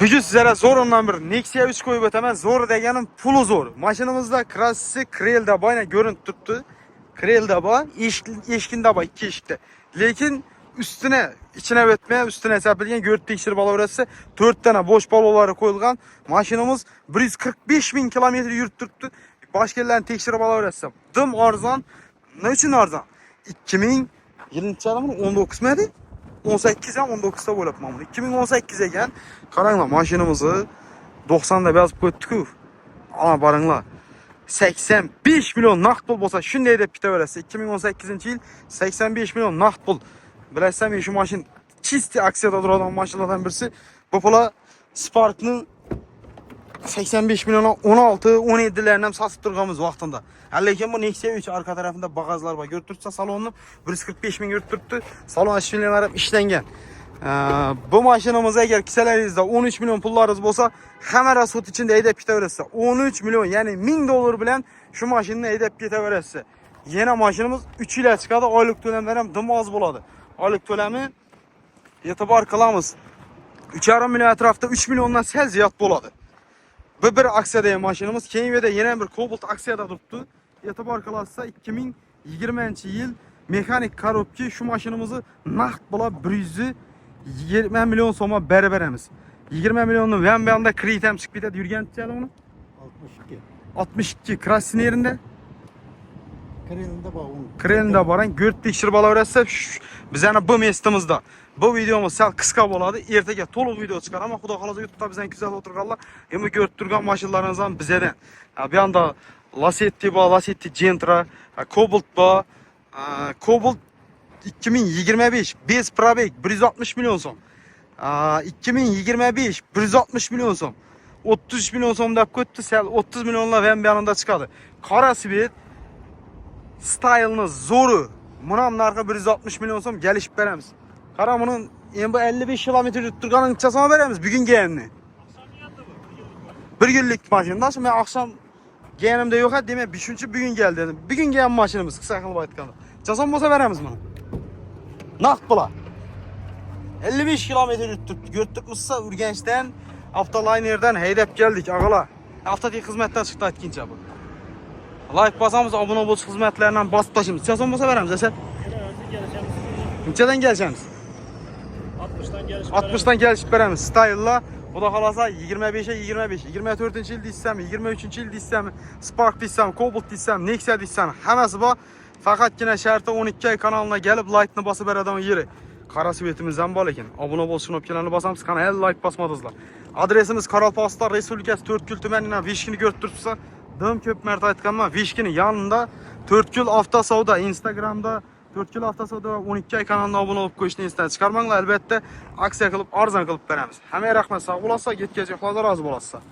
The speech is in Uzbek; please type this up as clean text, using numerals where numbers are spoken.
Bugün sizlere zorundan bir Nexia 3 koyup ötemen. Zor degenim pulu zor. Maşinimizda krassisi Krel'de bayına görüntü tuttu. Krel'de bay, eşkinde bay, iki eşikte. Lekin üstüne, içine ötmeye, üstüne sepilgen görüntü tekşirip alaverese 4 tane boş baloları koyulgan. Maşinimiz 145.000 kilometre yürüttürttü. Başka yerlerini tekşirip alaverese. Dım arzan. Ne için arzan? 2000 yılınca 19 mıydı? 18'e 19'da bo'lib mana 2018'e gel. Qaranglar maşinimizi 90'da bezib qo'ydik-ku. Ana baranglar. 85 milyon naqd pul bo'lsa, shunday deb ketaverasiz. 2018-yil 85 milyon naqd pul. Bilasizmi, shu mashin chisti aksiyada turadigan mashinalardan birisi. Bu pula Spark'ni 85 milyona 16-17'lerini ham satib turganmiz vaqtında. Lekin bu Nexia 3 arka tarafında bagajlar var. Görüp tursa salonni 145 ming görüp turibdi. Salon ashfilyalar ham ishlangan. Bu mashinamiz agar kisalaringizda 13 milyon pullarınız bo'lsa, hamma rasxod ichida haydab ketaverasiz. 13 milyon, ya'ni $1000 bilan shu mashinani haydab ketaverasiz. Yana mashinamiz 3 yilga chiqadi, oylik to'lamlar ham dim oz bo'ladi. Oylik to'lami e'tibor qilamiz. 3,5 milyon atrofida 3 milyondan sal ziyod bo'ladi. Bu bir aksiyada maşinimiz. Keyinveda yana bir Cobalt aksiyada turibdi. E'tibor qilasizlar, 2020-yil mexanik korobka shu mashinamizni naqd pula 120 milyon so'mga berib beramiz. 20 milyonni bu yoqda kredit ham chiqib ketadi. Yurgancha uni 62 krassini yerinde. Krelinde baran görüp tekshirib olaverasiz. Bizani bu mestimizda. Bu videomuz sal qisqa bo'ladi. Ertaga to'liq video chiqaraman. Xudo xolasa YouTube'da bizdan kuzatib o'tirganlar, endi ko'rib turgan mashinalarimiz bizdan. Bu yoqda Lacetti bor, Lacetti Gentra, Cobalt bor. Cobalt 2025 bez probeg 160 milyon so'm. 2025 160 milyon so'm. 33 milyon so'm deb qo'yibdi, sal 30 milyonlar ham bu yoqda chiqadi. Qora svet Style'ni zo'ri. Bunam narxi 160 milyon so'm gelishib beramiz. Qara bunun endi 55 kilometr yurib turganini nechasini beramiz bugun gelini. Bir günlük mashinada, men akşam gelinimde yo'q edi, demak 5-chi bugun geldi dedim. Bugun gelgan mashinamiz, qisqa qilib aytganda. Nechason bo'lsa beramiz buni. Naqd pula. 55 kilometr yurib turibdi. Ko'rdik-mizsa, Urganchdan Avtolinerdan haydab keldik, og'alar. Avtotek xizmatdan chiqdi aytgancha bu. Like basamiz, abone bo'lish xizmatlaridan bosib tashlaymiz. Nechason bo'lsa beramiz, Asad? Nechadan kelishamiz? 60'dan gelişip beramiz. Style'la Xudo xolasa 25'e 25, 24-yil deysam, 23-yil deysam, Spark deysam, Cobalt deysam, Nexia deysam, hammasi bor. Faqatgina sharti 12 kanalına gelib like-ni bosib beradigan yeri. Qora svetimiz ham bor ekan. Obuna bo'lish knopkalarini bosamiz, kanalga like bosmadingizlar. Adresimiz Qoraqalpog'iston Respublikasi 4 tumanidan Vishkini ko'rib turibsizlar. Dim ko'p marta aytganman, Vishkini yanında 4 avtosavdo Instagramda 4 avtosavdo va 12 kanalına obuna bo'lib qo'yishni esdan chiqarmanglar. Albatta aksiya qilib, arzon qilib beramiz. Hammaga rahmat, sog' bo'lasizlar, ketgacha hozir rozi bo'lasizlar.